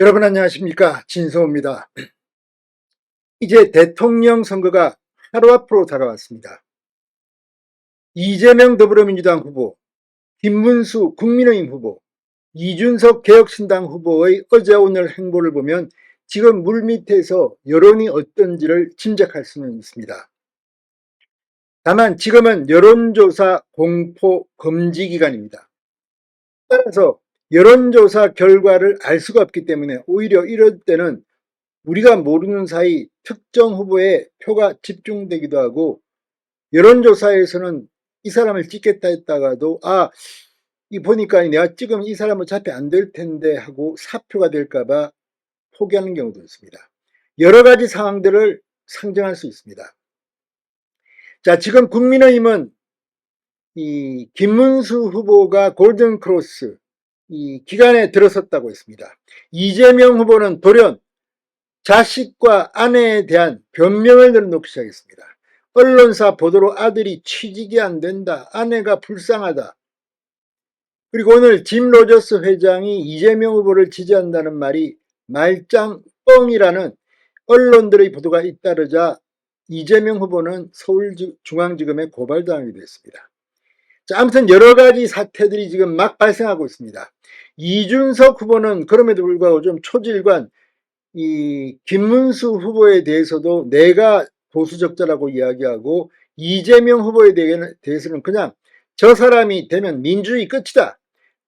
여러분 안녕하십니까, 진성호입니다. 이제 대통령 선거가 하루 앞으로 다가왔습니다. 이재명 더불어민주당 후보, 김문수 국민의힘 후보, 이준석 개혁신당 후보의 어제 오늘 행보를 보면 지금 물밑에서 여론이 어떤지를 짐작할 수는 있습니다. 다만 지금은 여론조사 공포 금지 기간입니다. 따라서 여론조사 결과를 알 수가 없기 때문에 오히려 이럴 때는 우리가 모르는 사이 특정 후보에 표가 집중되기도 하고, 여론조사에서는 이 사람을 찍겠다 했다가도 이 보니까 내가 찍으면 이 사람 어차피 안 될 텐데 하고 사표가 될까봐 포기하는 경우도 있습니다. 여러 가지 상황들을 상정할 수 있습니다. 자, 지금 국민의힘은 이 김문수 후보가 골든크로스 이 기간에 들어섰다고 했습니다. 이재명 후보는 돌연 자식과 아내에 대한 변명을 내놓기 시작했습니다. 언론사 보도로 아들이 취직이 안 된다, 아내가 불쌍하다. 그리고 오늘 짐 로저스 회장이 이재명 후보를 지지한다는 말이 말짱 뻥이라는 언론들의 보도가 잇따르자 이재명 후보는 서울중앙지검에 고발당하기도 했습니다. 자, 아무튼 여러 가지 사태들이 지금 막 발생하고 있습니다. 이준석 후보는 그럼에도 불구하고 좀 초질관, 이 김문수 후보에 대해서도 내가 보수적자라고 이야기하고, 이재명 후보에 대해서는 그냥 저 사람이 되면 민주주의 끝이다,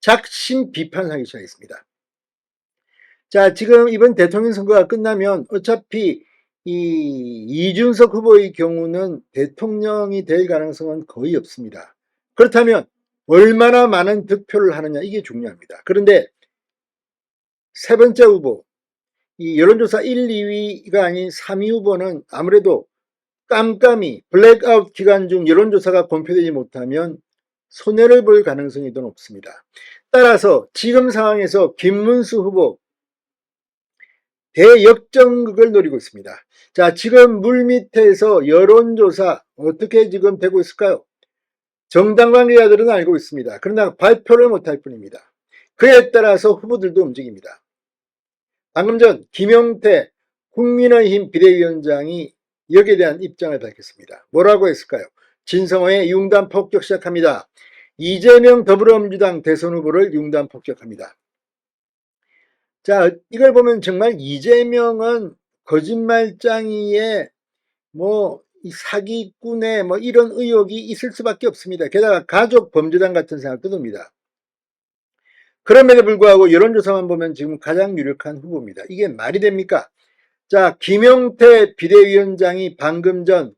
작심 비판하기 시작했습니다. 자, 지금 이번 대통령 선거가 끝나면 어차피 이준석 후보의 경우는 대통령이 될 가능성은 거의 없습니다. 그렇다면 얼마나 많은 득표를 하느냐, 이게 중요합니다. 그런데 세 번째 후보, 이 여론조사 1, 2위가 아닌 3위 후보는 아무래도 깜깜이 블랙아웃 기간 중 여론조사가 공표되지 못하면 손해를 볼 가능성이 더 높습니다. 따라서 지금 상황에서 김문수 후보 대역전극을 노리고 있습니다. 자, 지금 물밑에서 여론조사 어떻게 지금 되고 있을까요? 정당 관계자들은 알고 있습니다. 그러나 발표를 못할 뿐입니다. 그에 따라서 후보들도 움직입니다. 방금 전 김용태 국민의힘 비대위원장이 여기에 대한 입장을 밝혔습니다. 뭐라고 했을까요? 진성호의 융단 폭격 시작합니다. 이재명 더불어민주당 대선 후보를 융단 폭격합니다. 자, 이걸 보면 정말 이재명은 거짓말장이에 사기꾼의 이런 의혹이 있을 수밖에 없습니다. 게다가 가족 범죄단 같은 생각도 듭니다. 그럼에도 불구하고 여론조사만 보면 지금 가장 유력한 후보입니다. 이게 말이 됩니까? 자, 김용태 비대위원장이 방금 전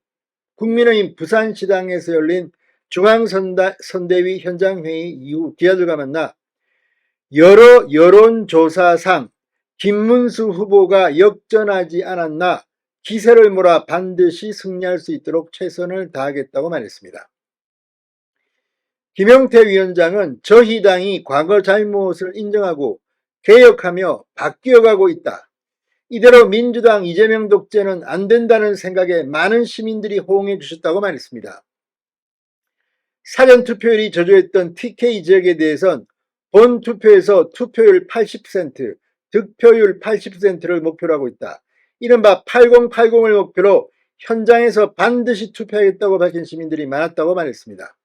국민의힘 부산시당에서 열린 중앙선대위 현장회의 이후 기자들과 만나 여러 여론조사상 김문수 후보가 역전하지 않았나 기세를 몰아 반드시 승리할 수 있도록 최선을 다하겠다고 말했습니다. 김용태 위원장은 저희 당이 과거 잘못을 인정하고 개혁하며 바뀌어가고 있다. 이대로 민주당 이재명 독재는 안 된다는 생각에 많은 시민들이 호응해 주셨다고 말했습니다. 사전투표율이 저조했던 TK 지역에 대해선 본투표에서 투표율 80%, 득표율 80%를 목표로 하고 있다. 이른바 8080을 목표로 현장에서 반드시 투표하겠다고 밝힌 시민들이 많았다고 말했습니다.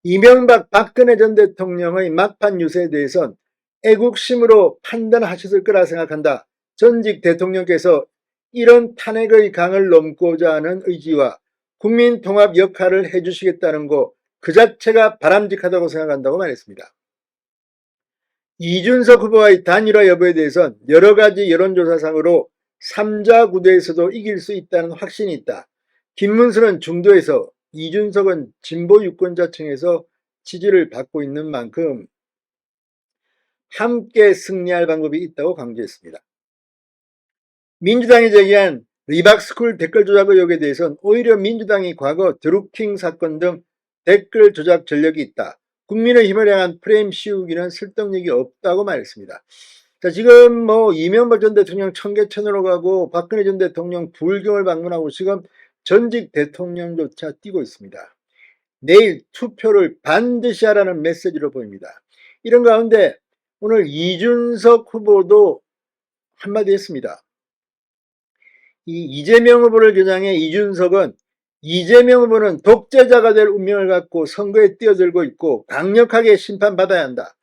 이명박 박근혜 전 대통령의 막판 유세에 대해선 애국심으로 판단하셨을 거라 생각한다. 전직 대통령께서 이런 탄핵의 강을 넘고자 하는 의지와 국민 통합 역할을 해주시겠다는 거 그 자체가 바람직하다고 생각한다고 말했습니다. 이준석 후보와의 단일화 여부에 대해선 여러 가지 여론조사상으로 3자 구도에서도 이길 수 있다는 확신이 있다. 김문수는 중도에서, 이준석은 진보 유권자층에서 지지를 받고 있는 만큼 함께 승리할 방법이 있다고 강조했습니다. 민주당이 제기한 리박스쿨 댓글 조작 의혹에 대해서는 오히려 민주당이 과거 드루킹 사건 등 댓글 조작 전력이 있다. 국민의힘을 향한 프레임 씌우기는 설득력이 없다고 말했습니다. 자, 지금 이명박 전 대통령 청계천으로 가고 박근혜 전 대통령 불경을 방문하고 지금 전직 대통령조차 뛰고 있습니다. 내일 투표를 반드시 하라는 메시지로 보입니다. 이런 가운데 오늘 이준석 후보도 한마디 했습니다. 이 이재명 후보를 겨냥해 이준석은 이재명 후보는 독재자가 될 운명을 갖고 선거에 뛰어들고 있고 강력하게 심판받아야 한다.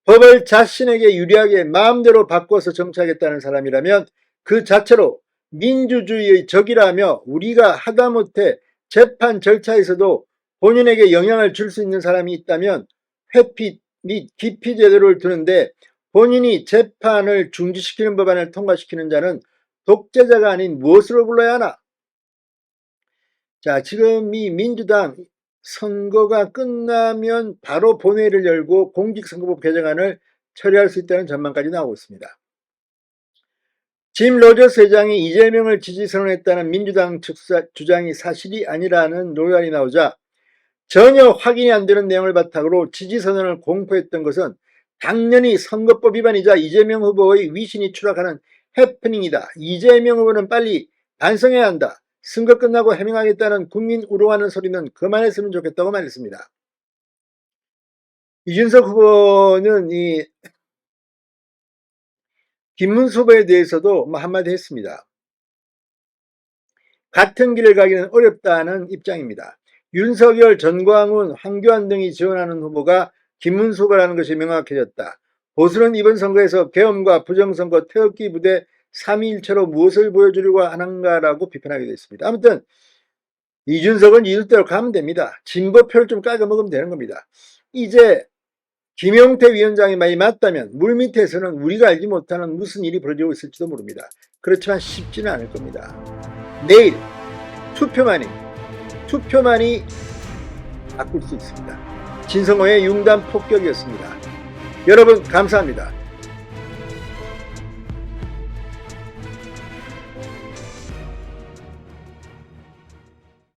법을 자신에게 유리하게 마음대로 바꿔서 정치하겠다는 사람이라면 그 자체로 민주주의의 적이라며 우리가 하다못해 재판 절차에서도 본인에게 영향을 줄 수 있는 사람이 있다면 회피 및 기피 제도를 두는데 본인이 재판을 중지시키는 법안을 통과시키는 자는 독재자가 아닌 무엇으로 불러야 하나? 자, 지금 이 민주당 선거가 끝나면 바로 본회의를 열고 공직선거법 개정안을 처리할 수 있다는 전망까지 나오고 있습니다. 짐 로저스 회장이 이재명을 지지 선언했다는 민주당 측 주장이 사실이 아니라는 논란이 나오자 전혀 확인이 안 되는 내용을 바탕으로 지지 선언을 공포했던 것은 당연히 선거법 위반이자 이재명 후보의 위신이 추락하는 해프닝이다. 이재명 후보는 빨리 반성해야 한다. 선거 끝나고 해명하겠다는 국민 우롱하는 소리는 그만했으면 좋겠다고 말했습니다. 이준석 후보는 이 김문수 후보에 대해서도 한마디 했습니다. 같은 길을 가기는 어렵다는 입장입니다. 윤석열, 전광훈, 황교안 등이 지원하는 후보가 김문수 후보라는 것이 명확해졌다. 보수는 이번 선거에서 계엄과 부정선거, 태극기 부대 3.1체로 무엇을 보여주려고 하는가라고 비판하기도 했습니다. 아무튼 이준석은 이율대로 가면 됩니다. 진보표를 좀 깔아 먹으면 되는 겁니다. 이제 김용태 위원장이 많이 맞다면 물밑에서는 우리가 알지 못하는 무슨 일이 벌어지고 있을지도 모릅니다. 그렇지만 쉽지는 않을 겁니다. 내일 투표만이 바꿀 수 있습니다. 진성호의 융단 폭격이었습니다. 여러분 감사합니다.